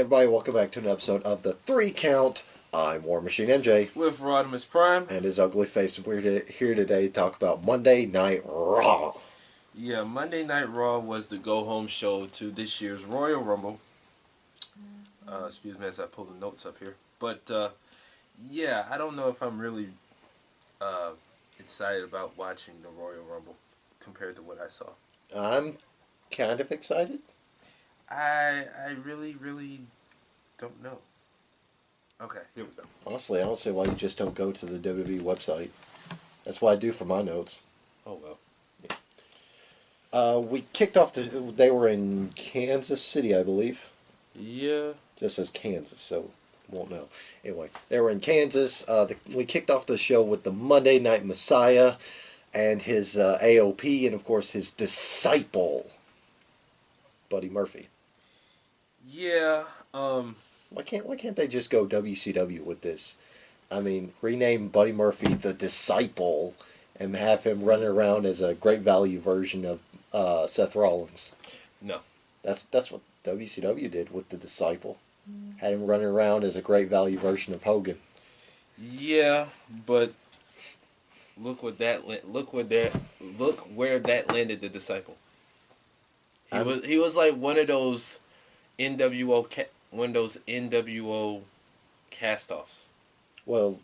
everybody, welcome back to an episode of the 3 Count. I'm War Machine MJ. With Rodimus Prime. And his ugly face. We're here today to talk about Monday Night Raw. Yeah, Monday Night Raw was the go-home show to this year's Royal Rumble. Excuse me as I pull the notes up here. But, yeah, I don't know if I'm really excited about watching the Royal Rumble compared to what I saw. I'm kind of excited. I really don't know. Okay, here we go. Honestly, I don't see why you just don't go to the WWE website. That's what I do for my notes. Oh, well. Yeah. We kicked off they were in Kansas City, I believe. Yeah. Just says Kansas, so won't know. Anyway, they were in Kansas. We kicked off the show with the Monday Night Messiah and his AOP, and of course his disciple, Buddy Murphy. Yeah. Why can't they just go WCW with this? I mean, rename Buddy Murphy the Disciple and have him running around as a great value version of Seth Rollins. No. That's what WCW did with the Disciple. Had him running around as a great value version of Hogan. Yeah, but look where that landed the Disciple. He was like one of those NWO cast-offs. Well,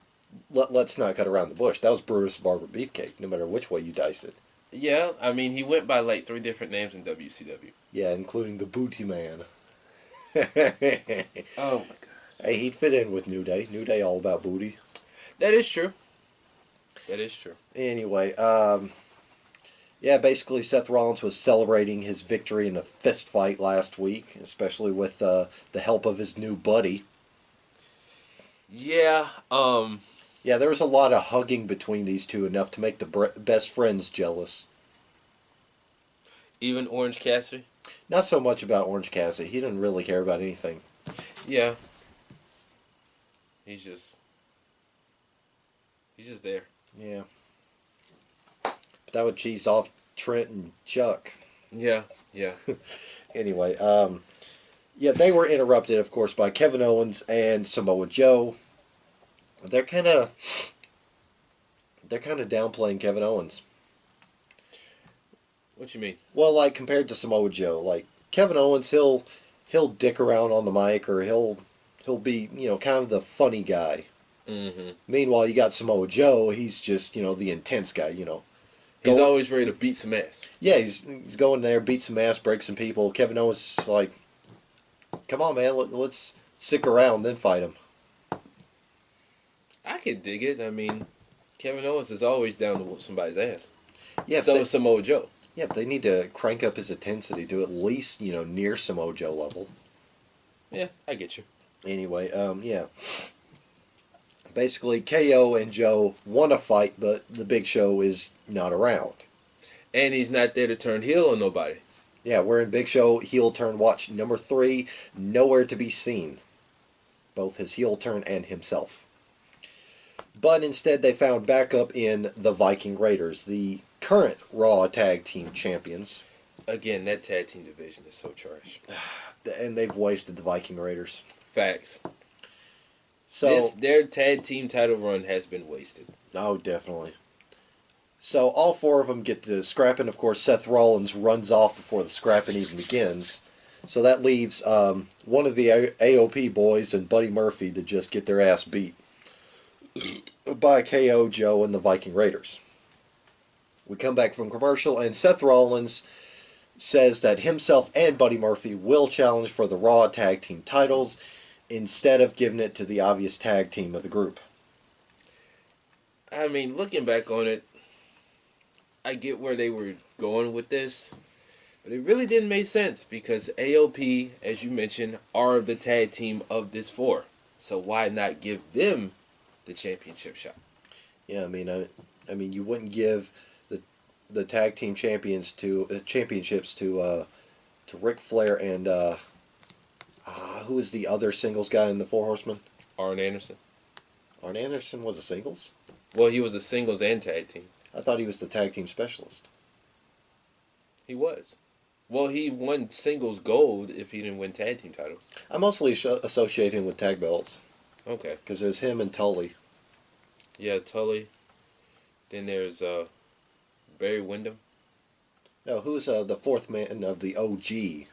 let's not cut around the bush. That was Brutus Barber Beefcake, no matter which way you dice it. Yeah, I mean, he went by like 3 different names in WCW. Yeah, including the Booty Man. Oh my god. Hey, he'd fit in with New Day. New Day all about booty. That is true. That is true. Anyway, yeah, basically Seth Rollins was celebrating his victory in a fist fight last week, especially with the help of his new buddy. Yeah, Yeah, there was a lot of hugging between these two, enough to make the best friends jealous. even Orange Cassidy. Not so much about Orange Cassidy. He didn't really care about anything. Yeah. He's just there. Yeah. But that would cheese off Trent and Chuck. Yeah, yeah. Anyway, yeah, they were interrupted, of course, by Kevin Owens and Samoa Joe. They're kind of downplaying Kevin Owens. What you mean? Well, like compared to Samoa Joe, like Kevin Owens, he'll dick around on the mic, or he'll be, kind of the funny guy. Mm-hmm. Meanwhile, you got Samoa Joe. He's just, the intense guy. He's always ready to beat some ass. Yeah, he's going there, beat some ass, break some people. Kevin Owens is like, come on, man, let's stick around, then fight him. I could dig it. I mean, Kevin Owens is always down to whoop somebody's ass. Yeah, so is Samoa Joe. Yeah, but they need to crank up his intensity to at least, near Samoa Joe level. Yeah, I get you. Anyway, yeah. Basically, KO and Joe want to fight, but the Big Show is not around. And he's not there to turn heel on nobody. Yeah, we're in Big Show heel turn watch number 3, nowhere to be seen. Both his heel turn and himself. But instead they found backup in the Viking Raiders, the current Raw Tag Team Champions. Again, that tag team division is so trash. And they've wasted the Viking Raiders. Facts. So their tag team title run has been wasted. Oh, definitely. So all 4 of them get to scrapping. Of course, Seth Rollins runs off before the scrapping even begins. So that leaves one of the AOP boys and Buddy Murphy to just get their ass beat by KO, Joe, and the Viking Raiders. We come back from commercial, and Seth Rollins says that himself and Buddy Murphy will challenge for the Raw Tag Team titles instead of giving it to the obvious tag team of the group. I mean, looking back on it, I get where they were going with this, but it really didn't make sense because AOP, as you mentioned, are the tag team of this 4. So why not give them the championship shot? Yeah, I mean, you wouldn't give the tag team champions championships to Ric Flair and who is the other singles guy in the Four Horsemen? Arn Anderson. Arn Anderson was a singles? Well, he was a singles and tag team. I thought he was the tag team specialist. He was. Well, he won singles gold if he didn't win tag team titles. I mostly associate him with tag belts Okay. because there's him and Tully. Yeah, Tully. Then there's Barry Windham. No, who's the fourth man of the OG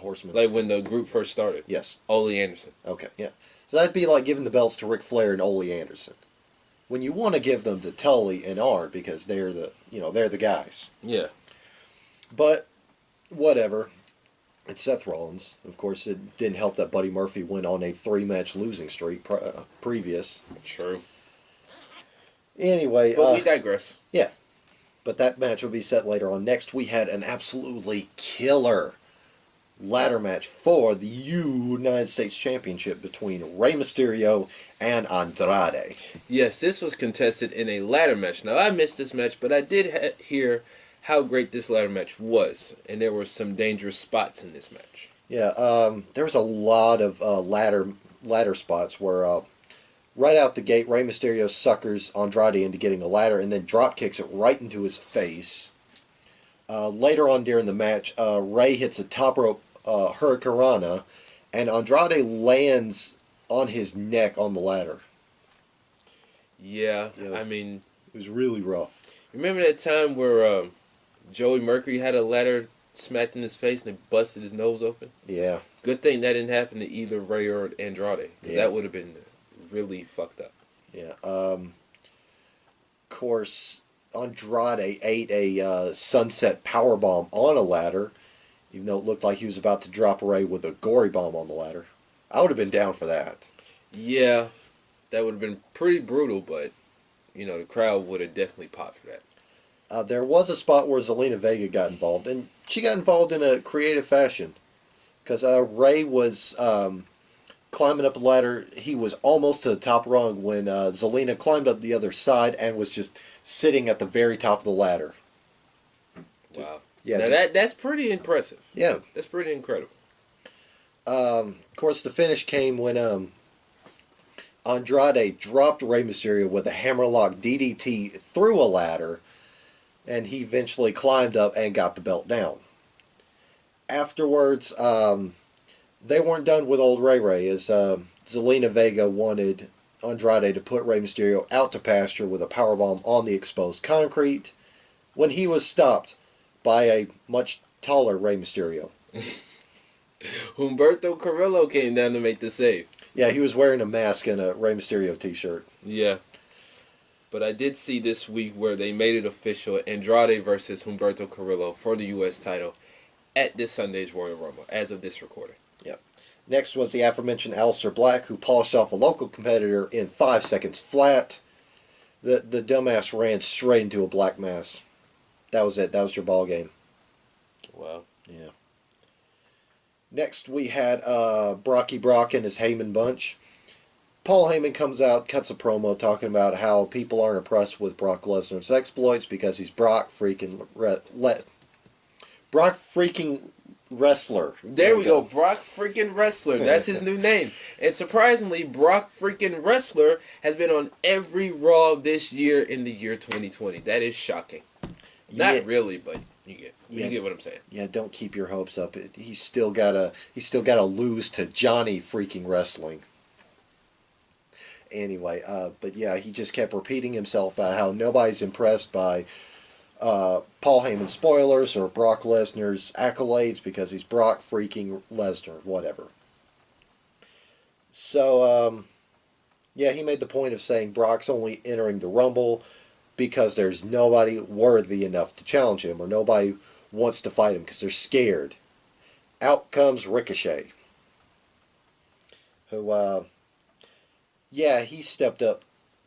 Horseman? Like when the group first started. Yes. Ole Anderson. Okay, yeah. So that'd be like giving the belts to Ric Flair and Ole Anderson. When you want to give them to Tully and Arn because they're they're the guys. Yeah. But whatever. It's Seth Rollins. Of course, it didn't help that Buddy Murphy went on a 3-match losing streak previous. True. Anyway, But we digress. yeah. But that match will be set later on. Next, we had an absolutely killer ladder match for the United States Championship between Rey Mysterio and Andrade. Yes, this was contested in a ladder match. Now, I missed this match, but I did hear how great this ladder match was. And there were some dangerous spots in this match. Yeah, there was a lot of ladder spots where right out the gate, Rey Mysterio suckers Andrade into getting a ladder and then drop kicks it right into his face. Later on during the match, Rey hits a top rope Hurricanrana, and Andrade lands on his neck on the ladder. Yeah, Yes. I mean, It was really rough. remember that time where Joey Mercury had a ladder smacked in his face and they busted his nose open? Yeah. Good thing that didn't happen to either Ray or Andrade, because Yeah. that would have been really fucked up. Yeah. Of course, Andrade ate a sunset powerbomb on a ladder, even though it looked like he was about to drop Rey with a gory bomb on the ladder. I would have been down for that. Yeah, that would have been pretty brutal, but, the crowd would have definitely popped for that. There was a spot where Zelina Vega got involved, and she got involved in a creative fashion. Because Rey was climbing up the ladder. He was almost to the top rung when Zelina climbed up the other side and was just sitting at the very top of the ladder. Wow. Yeah, Now, that's pretty impressive. Yeah. That's pretty incredible. Of course, the finish came when Andrade dropped Rey Mysterio with a hammerlock DDT through a ladder, and he eventually climbed up and got the belt down. Afterwards, they weren't done with old Ray as Zelina Vega wanted Andrade to put Rey Mysterio out to pasture with a powerbomb on the exposed concrete when he was stopped by a much taller Rey Mysterio. Humberto Carrillo came down to make the save. Yeah, he was wearing a mask and a Rey Mysterio t-shirt. Yeah. But I did see this week where they made it official, Andrade versus Humberto Carrillo for the U.S. title at this Sunday's Royal Rumble, as of this recording. Yep. Next was the aforementioned Aleister Black, who polished off a local competitor in 5 seconds flat. The dumbass ran straight into a black mass. That was it. That was your ball game. Wow. Yeah. Next we had Brocky Brock and his Heyman bunch. Paul Heyman comes out, cuts a promo talking about how people aren't impressed with Brock Lesnar's exploits because he's Brock freaking wrestler. There we go. Brock freaking Wrestler. That's his new name. And surprisingly, Brock freaking Wrestler has been on every Raw this year in the year 2020. That is shocking. Not really, but you get what I'm saying. Yeah, don't keep your hopes up. He's still gotta lose to Johnny freaking Wrestling. Anyway, but yeah, he just kept repeating himself about how nobody's impressed by Paul Heyman's spoilers or Brock Lesnar's accolades because he's Brock freaking Lesnar, whatever. So, yeah, he made the point of saying Brock's only entering the Rumble because there's nobody worthy enough to challenge him or nobody wants to fight him because they're scared. Out comes Ricochet, who, yeah, he stepped up.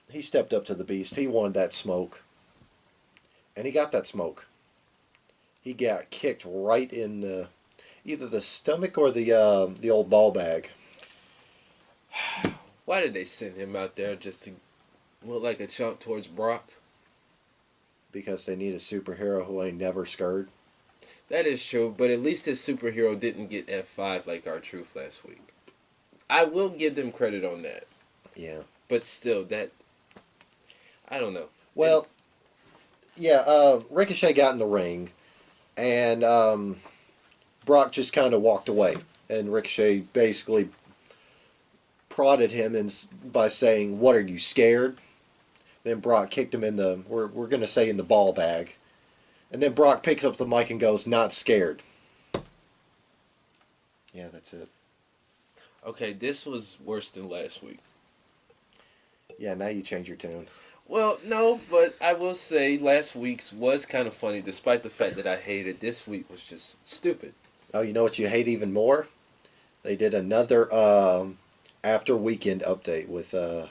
He stepped up to the beast. He wanted that smoke. And he got that smoke. He got kicked right in either the stomach or the old ball bag. Why did they send him out there just to look like a chump towards Brock? Because they need a superhero who ain't never scared. That is true, but at least his superhero didn't get F5 like R-Truth last week. I will give them credit on that. Yeah. But still, I don't know. Well, yeah, Ricochet got in the ring, and Brock just kind of walked away, and Ricochet basically prodded him by saying, "What, are you scared?" Then Brock kicked him in the, we're going to say, in the ball bag. And then Brock picks up the mic and goes, "Not scared." Yeah, that's it. Okay, this was worse than last week. Yeah, now you change your tune. Well, no, but I will say last week's was kind of funny, despite the fact that I hated. This week was just stupid. Oh, you know what you hate even more? They did another after weekend update with The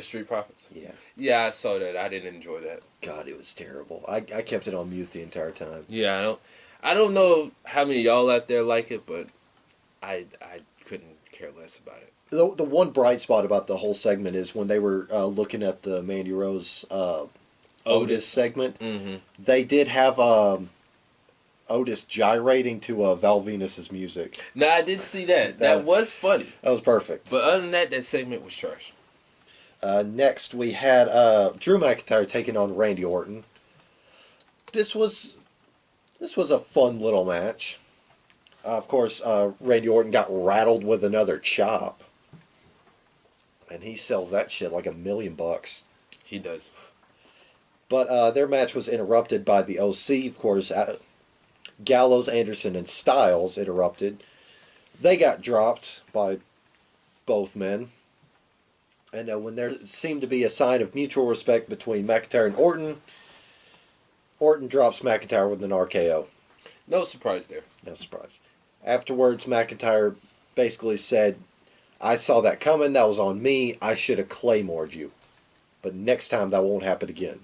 Street Profits. yeah. Yeah, I saw that. I didn't enjoy that. God, it was terrible. I kept it on mute the entire time. Yeah, I don't know how many of y'all out there like it, but I couldn't care less about it. The one bright spot about the whole segment is when they were looking at the Mandy Rose Otis segment. Mm-hmm. They did have Otis gyrating to Val Venus's music. Now I did see that. That was funny. That was perfect. But other than that, that segment was trash. Next, we had Drew McIntyre taking on Randy Orton. This was a fun little match. Of course, Randy Orton got rattled with another chop, and he sells that shit like $1,000,000. He does. But their match was interrupted by the OC. Of course, Gallows, Anderson, and Styles interrupted. They got dropped by both men. And when there seemed to be a sign of mutual respect between McIntyre and Orton, Orton drops McIntyre with an RKO. No surprise there. No surprise. Afterwards, McIntyre basically said, "I saw that coming. That was on me. I should have claymored you. But next time that won't happen again."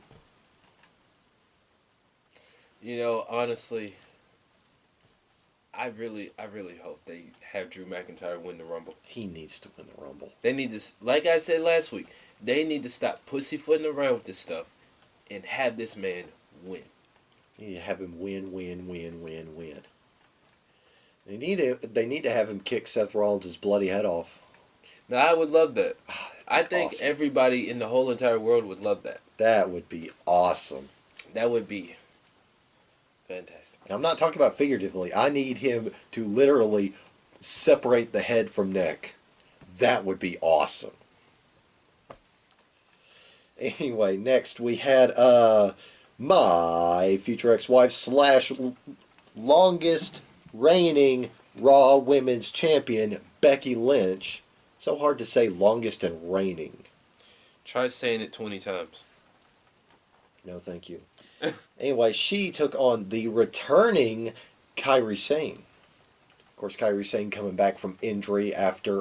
You know, honestly, I really hope they have Drew McIntyre win the Rumble. He needs to win the Rumble. They need to, like I said last week, they need to stop pussyfooting around with this stuff and have this man win. You need to have him win. They need to have him kick Seth Rollins' bloody head off. Now, I would love that. I think awesome. everybody in the whole entire world would love that. That would be awesome. That would be fantastic. I'm not talking about figuratively. I need him to literally separate the head from neck. That would be awesome. Anyway, next we had my future ex-wife / longest reigning Raw Women's Champion, Becky Lynch. So hard to say longest and reigning. Try saying it 20 times. No, thank you. Anyway, she took on the returning Kairi Sane. Of course, Kairi Sane coming back from injury after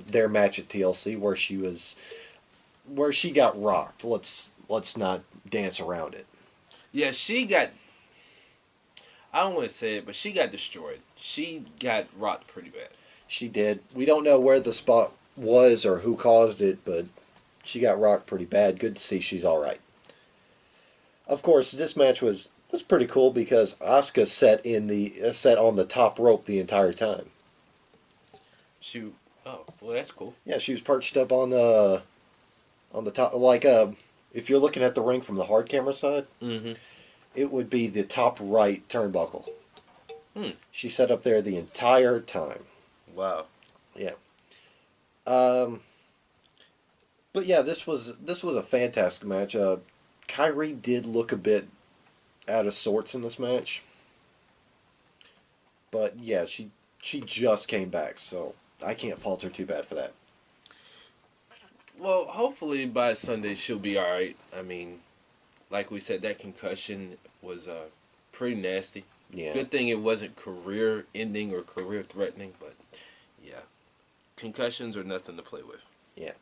their match at TLC, where she got rocked. Let's not dance around it. Yeah, she got, I don't want to say it, but she got destroyed. She got rocked pretty bad. She did. We don't know where the spot was or who caused it, but she got rocked pretty bad. Good to see she's all right. Of course, this match was pretty cool because Asuka sat on the top rope the entire time. Oh, well, that's cool. Yeah, she was perched up on the top, like if you're looking at the ring from the hard camera side, it would be the top right turnbuckle. She sat up there the entire time. Wow. Yeah. But yeah, this was a fantastic match. Kyrie did look a bit out of sorts in this match. But yeah, she just came back, so I can't fault her too bad for that. Well, hopefully by Sunday she'll be alright. I mean, like we said, that concussion was pretty nasty. Yeah. Good thing it wasn't career-ending or career-threatening, but yeah. Concussions are nothing to play with. Yeah.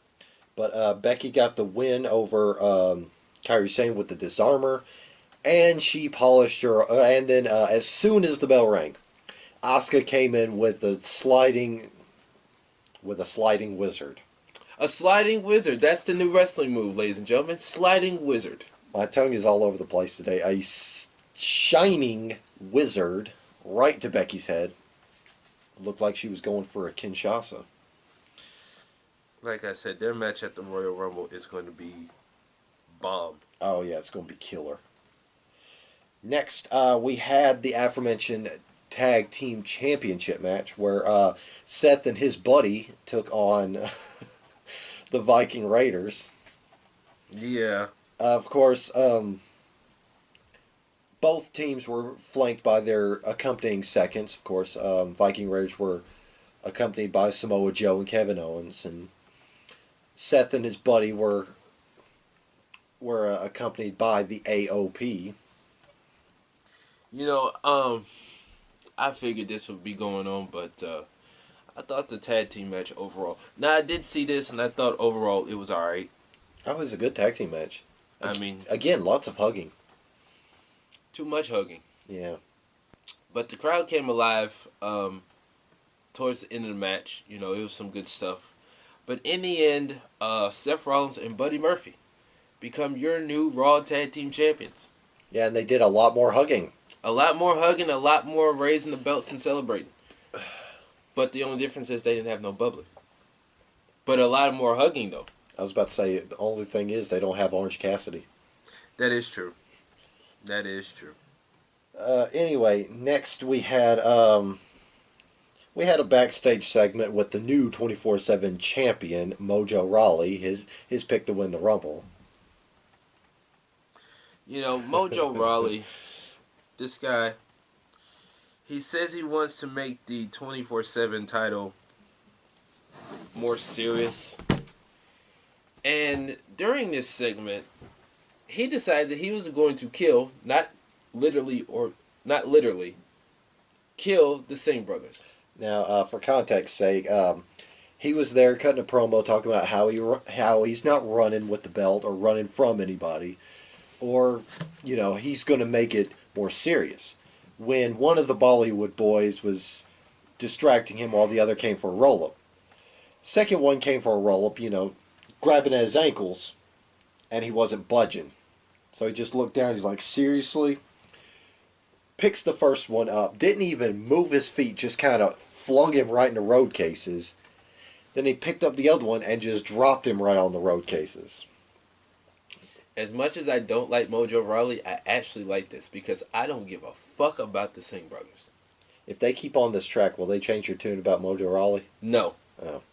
But Becky got the win over Kairi Sane with the disarmor, and she polished her. And then as soon as the bell rang, Asuka came in with a sliding wizard. A sliding wizard. That's the new wrestling move, ladies and gentlemen. Sliding wizard. My tongue is all over the place today. A shining wizard right to Becky's head. Looked like she was going for a Kinshasa. Like I said, their match at the Royal Rumble is going to be bomb. Oh yeah, it's going to be killer. Next, we had the aforementioned Tag Team Championship match where Seth and his buddy took on the Viking Raiders. Yeah. Of course, both teams were flanked by their accompanying seconds. Of course, Viking Raiders were accompanied by Samoa Joe and Kevin Owens, and Seth and his buddy were accompanied by the AOP. You know, I figured this would be going on, but I thought the tag team match overall. Now I did see this, and I thought overall it was all right. That was a good tag team match. I mean, Again, lots of hugging. too much hugging, Yeah. but the crowd came alive towards the end of the match. You know, it was some good stuff. But in the end, Seth Rollins and Buddy Murphy become your new Raw Tag Team Champions. Yeah, and they did a lot more hugging. A lot more hugging, a lot more raising the belts and celebrating. But the only difference is they didn't have no bubbly. But a lot more hugging, though. I was about to say, the only thing is they don't have Orange Cassidy. That is true. That is true. Anyway, next we had a backstage segment with the new 24/7 champion Mojo Rawley. His pick to win the Rumble. You know, Mojo Rawley, this guy, he says he wants to make the 24/7 title more serious. And during this segment, he decided that he was going to kill, not literally, kill the Singh brothers. Now, for context sake, he was there cutting a promo talking about how he's not running with the belt or running from anybody, or he's going to make it more serious. When one of the Bollywood boys was distracting him while the other came for a roll up. Second one came for a roll up, grabbing at his ankles, and he wasn't budging. So he just looked down. He's like, seriously? Picks the first one up. Didn't even move his feet. Just kind of flung him right into road cases. Then he picked up the other one and just dropped him right on the road cases. As much as I don't like Mojo Rawley, I actually like this because I don't give a fuck about the Singh brothers. If they keep on this track, will they change your tune about Mojo Rawley? No. Oh.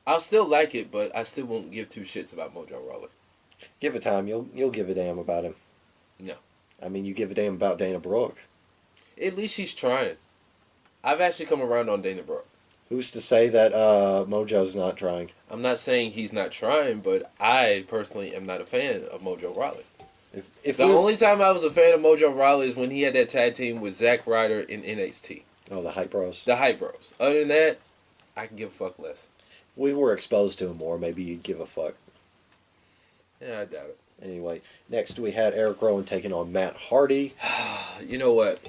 I'll still like it, but I still won't give two shits about Mojo Rawley. Give it time. You'll give a damn about him. No. I mean, you give a damn about Dana Brooke. At least she's trying. I've actually come around on Dana Brooke. Who's to say that Mojo's not trying? I'm not saying he's not trying, but I personally am not a fan of Mojo Rawley. If the only time I was a fan of Mojo Rawley is when he had that tag team with Zack Ryder in NXT. Oh, the Hype Bros. The Hype Bros. Other than that, I can give a fuck less. If we were exposed to him more, maybe you'd give a fuck. Yeah, I doubt it. Anyway, next we had Eric Rowan taking on Matt Hardy. You know what?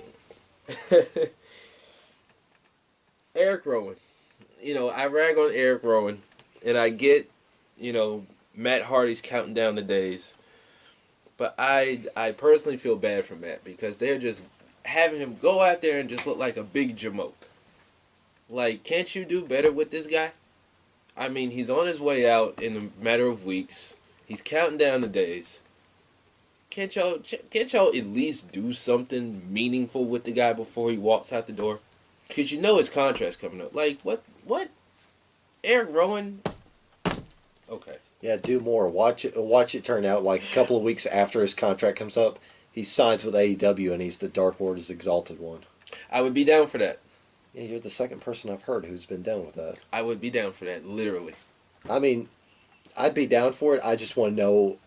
Eric Rowan. I rag on Eric Rowan, and I get, Matt Hardy's counting down the days. But I personally feel bad for Matt because they're just having him go out there and just look like a big jamoke. Like, can't you do better with this guy? I mean, he's on his way out in a matter of weeks. He's counting down the days. Can't y'all at least do something meaningful with the guy before he walks out the door? Because his contract's coming up. Like, what? Eric Rowan? Okay. Yeah, do more. Watch it turn out like a couple of weeks after his contract comes up, he signs with AEW and he's the Dark Order's Exalted One. I would be down for that. Yeah, you're the second person I've heard who's been down with that. I would be down for that, literally. I mean, I'd be down for it. I just want to know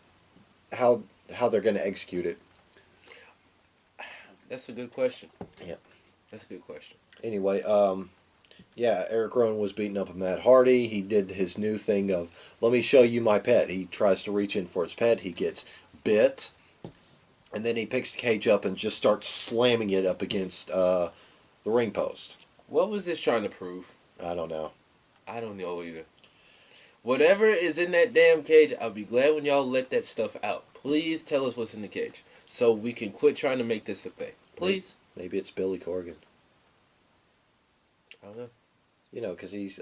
how they're going to execute it. That's a good question. Yeah. That's a good question. Anyway, yeah, Eric Rowan was beating up Matt Hardy. He did his new thing of, let me show you my pet. He tries to reach in for his pet. He gets bit. And then he picks the cage up and just starts slamming it up against the ring post. What was this trying to prove? I don't know. I don't know either. Whatever is in that damn cage, I'll be glad when y'all let that stuff out. Please tell us what's in the cage so we can quit trying to make this a thing. Please? Maybe it's Billy Corgan. I don't know. Because he's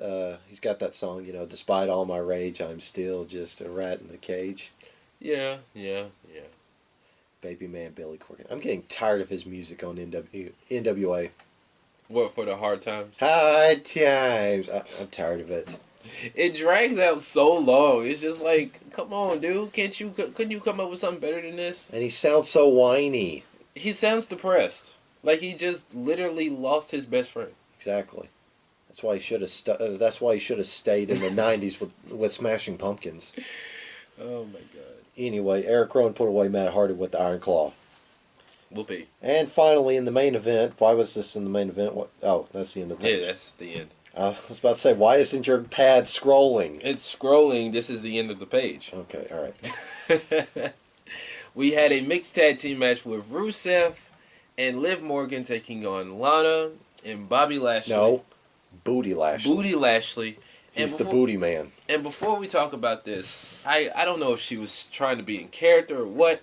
got that song, despite all my rage, I'm still just a rat in the cage. Yeah. Baby man Billy Corgan. I'm getting tired of his music on NWA. What, for the hard times? High times. I'm tired of it. It drags out so long. It's just like, come on, dude. Couldn't you come up with something better than this? And he sounds so whiny. He sounds depressed. Like he just literally lost his best friend. Exactly. That's why he should have. That's why he should have stayed in the '90s with Smashing Pumpkins. Oh my god. Anyway, Eric Rowan put away Matt Hardy with the Iron Claw. Whoopee. And finally, in the main event, why was this in the main event? What? Oh, that's the end of the page. Yeah, that's the end. I was about to say, why isn't your pad scrolling? It's scrolling. This is the end of the page. Okay, all right. We had a mixed tag team match with Rusev and Liv Morgan taking on Lana and Bobby Lashley. No, Booty Lashley. Booty Lashley. He's the booty man. And before we talk about this, I don't know if she was trying to be in character or what,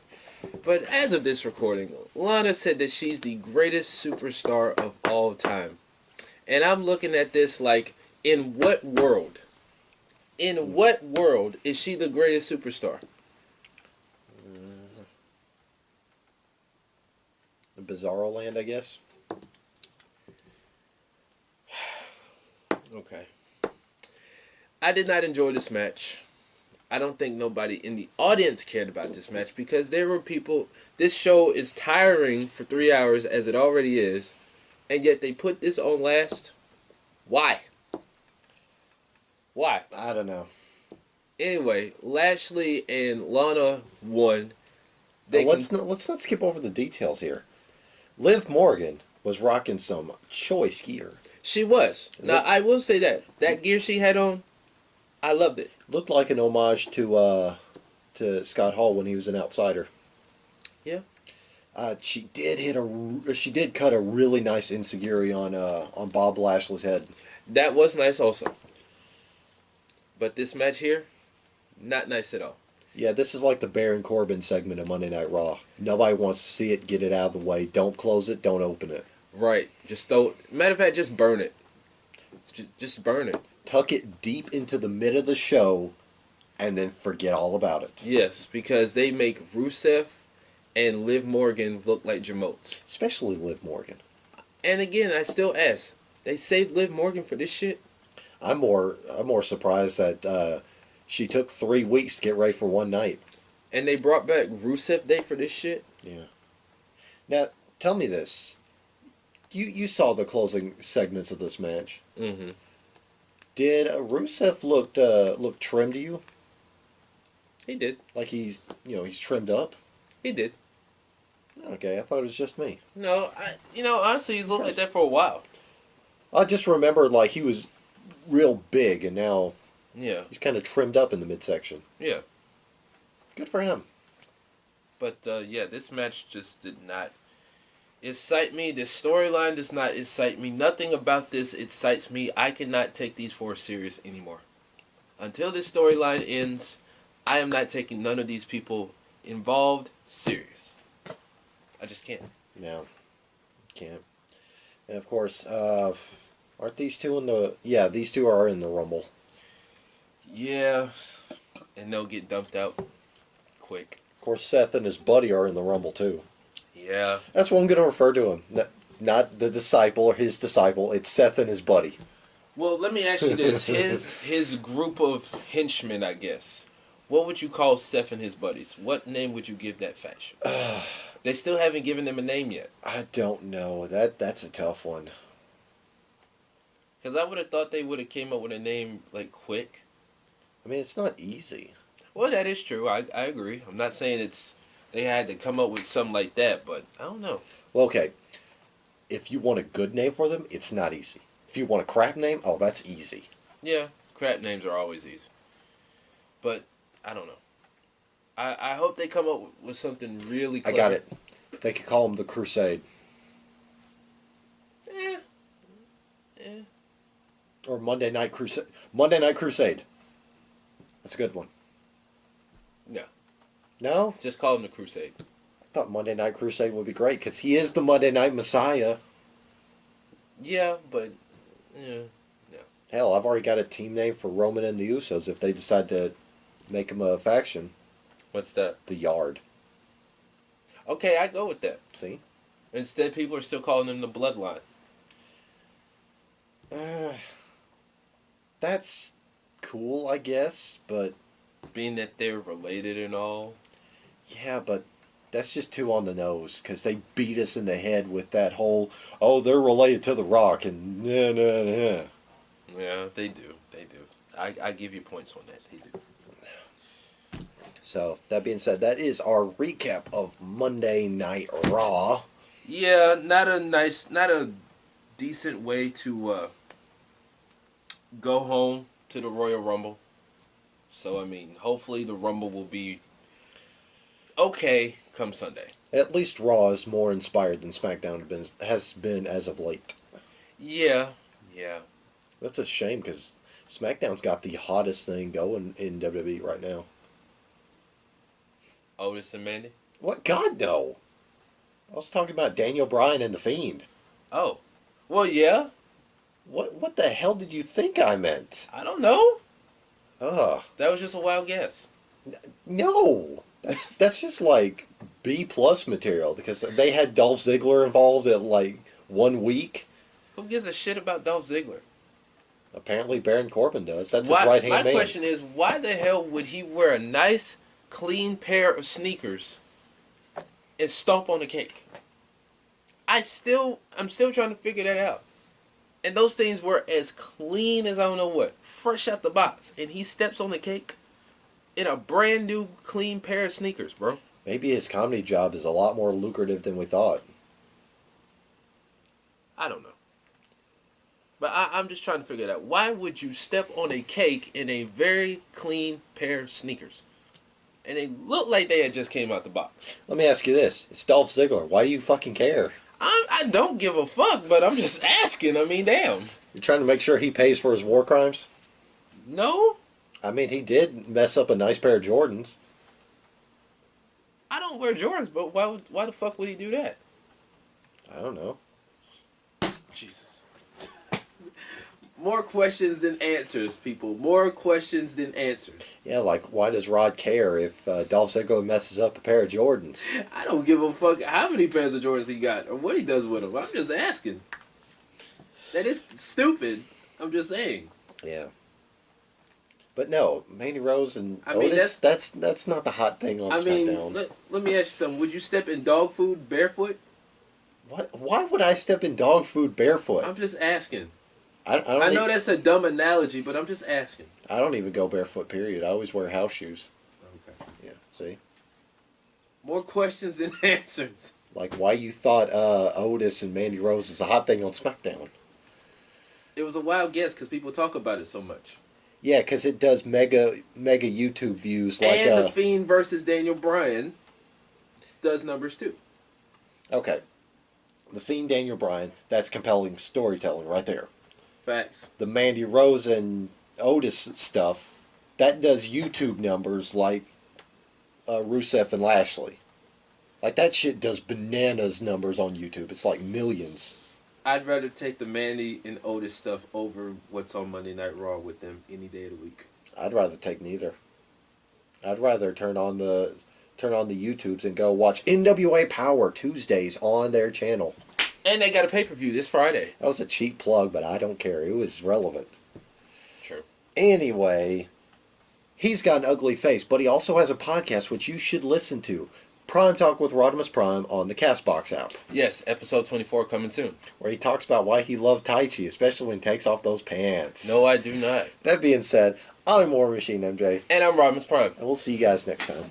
but as of this recording, Lana said that she's the greatest superstar of all time. And I'm looking at this like, in what world? In what world is she the greatest superstar? Bizarro Land, I guess. Okay. I did not enjoy this match. I don't think nobody in the audience cared about this match because there were people. This show is tiring for 3 hours as it already is, and yet they put this on last. Why? Why? I don't know. Anyway, Lashley and Lana won. Let's not skip over the details here. Liv Morgan was rocking some choice gear. She was. Now I will say that gear she had on, I loved it. Looked like an homage to Scott Hall when he was an outsider. Yeah. She did cut a really nice enziguri on Bob Lashley's head. That was nice also. But this match here, not nice at all. Yeah, this is like the Baron Corbin segment of Monday Night Raw. Nobody wants to see it. Get it out of the way. Don't close it. Don't open it. Right. Just don't. Matter of fact, just burn it. Just burn it. Tuck it deep into the mid of the show, and then forget all about it. Yes, because they make Rusev and Liv Morgan look like jamotes. Especially Liv Morgan. And again, I still ask, they saved Liv Morgan for this shit? I'm more surprised that she took 3 weeks to get ready for one night. And they brought back Rusev Day for this shit? Yeah. Now, tell me this. You saw the closing segments of this match. Mm-hmm. Did Rusev look trim to you? He did. Like he's trimmed up? He did. Okay, I thought it was just me. No, honestly, he's looked like that for a while. I just remember like he was real big, and now Yeah. he's kind of trimmed up in the midsection. Yeah. Good for him. But, yeah, this match just did not excite me. This storyline does not excite me. Nothing about this excites me. I cannot take these four serious anymore. Until this storyline ends, I am not taking none of these people involved serious. I just can't. No, can't. And of course, aren't these two in the? Yeah, these two are in the Rumble. Yeah, and they'll get dumped out quick. Of course, Seth and his buddy are in the Rumble too. Yeah. That's what I'm going to refer to him. Not the disciple or his disciple. It's Seth and his buddy. Well, let me ask you this: his group of henchmen, I guess. What would you call Seth and his buddies? What name would you give that faction? They still haven't given them a name yet. I don't know. That's a tough one. Because I would have thought they would have came up with a name, like, quick. I mean, it's not easy. Well, that is true. I agree. I'm not saying they had to come up with something like that, but I don't know. Well, okay. If you want a good name for them, it's not easy. If you want a crap name, oh, that's easy. Yeah, crap names are always easy. But, I don't know. I hope they come up with something really clever. I got it. They could call them the Crusade. Eh. Or Monday Night Crusade. Monday Night Crusade. That's a good one. No. No? Just call them the Crusade. I thought Monday Night Crusade would be great because he is the Monday Night Messiah. Yeah, but... Yeah. No. Hell, I've already got a team name for Roman and the Usos if they decide to make him a faction. What's that? The Yard. Okay, I go with that. See? Instead, people are still calling them the Bloodline. Uh, that's cool, I guess, but Being that they're related and all. yeah, but that's just too on the nose because they beat us in the head with that whole, oh, they're related to The Rock and nah, nah, nah. Yeah, they do. They do. I give you points on that. They do. So, that being said, that is our recap of Monday Night Raw. Yeah, not a decent way to go home to the Royal Rumble. So, I mean, hopefully the Rumble will be okay come Sunday. At least Raw is more inspired than SmackDown has been as of late. Yeah, yeah. That's a shame because SmackDown's got the hottest thing going in WWE right now. Otis and Mandy? What? God, no. I was talking about Daniel Bryan and The Fiend. Oh. Well, yeah. What the hell did you think I meant? I don't know. Ugh. That was just a wild guess. No. That's just like B plus material because they had Dolph Ziggler involved at like 1 week. Who gives a shit about Dolph Ziggler? Apparently Baron Corbin does. That's Why, his right hand my man. question is, why the hell would he wear a nice, clean pair of sneakers and stomp on the cake? I'm still trying to figure that out. And those things were as clean as I don't know what, fresh out the box, and he steps on the cake in a brand new, clean pair of sneakers, bro. Maybe his comedy job is a lot more lucrative than we thought. I don't know. But I'm just trying to figure it out. Why would you step on a cake in a very clean pair of sneakers? And they look like they had just came out the box. Let me ask you this. It's Dolph Ziggler. Why do you fucking care? I don't give a fuck, but I'm just asking. I mean, damn. You're trying to make sure he pays for his war crimes? No, I mean, he did mess up a nice pair of Jordans. I don't wear Jordans, but why the fuck would he do that? I don't know. Jesus. More questions than answers, people. More questions than answers. Yeah, like, why does Rod care if Dolph Ziggler messes up a pair of Jordans? I don't give a fuck how many pairs of Jordans he got or what he does with them. I'm just asking. That is stupid. I'm just saying. Yeah. But no, Mandy Rose and I mean, Otis, that's not the hot thing on SmackDown. Let me ask you something. Would you step in dog food barefoot? What? Why would I step in dog food barefoot? I'm just asking. I know that's a dumb analogy, but I'm just asking. I don't even go barefoot, period. I always wear house shoes. Okay. Yeah, see? More questions than answers. Like, why you thought Otis and Mandy Rose is a hot thing on SmackDown? It was a wild guess because people talk about it so much. Yeah, because it does mega YouTube views. Like, and The Fiend versus Daniel Bryan does numbers too. Okay. The Fiend, Daniel Bryan, that's compelling storytelling right there. Facts. The Mandy Rose and Otis stuff, that does YouTube numbers like Rusev and Lashley. Like, that shit does bananas numbers on YouTube. It's like millions. I'd rather take the Mandy and Otis stuff over what's on Monday Night Raw with them any day of the week. I'd rather take neither. I'd rather turn on the YouTubes and go watch NWA Power Tuesdays on their channel. And they got a pay-per-view this Friday. That was a cheap plug, but I don't care. It was relevant. True. Anyway, he's got an ugly face, but he also has a podcast which you should listen to. Prime Talk with Rodimus Prime on the CastBox app. Yes, episode 24 coming soon. Where he talks about why he loved Tai Chi, especially when he takes off those pants. No, I do not. That being said, I'm War Machine MJ. And I'm Rodimus Prime. And we'll see you guys next time.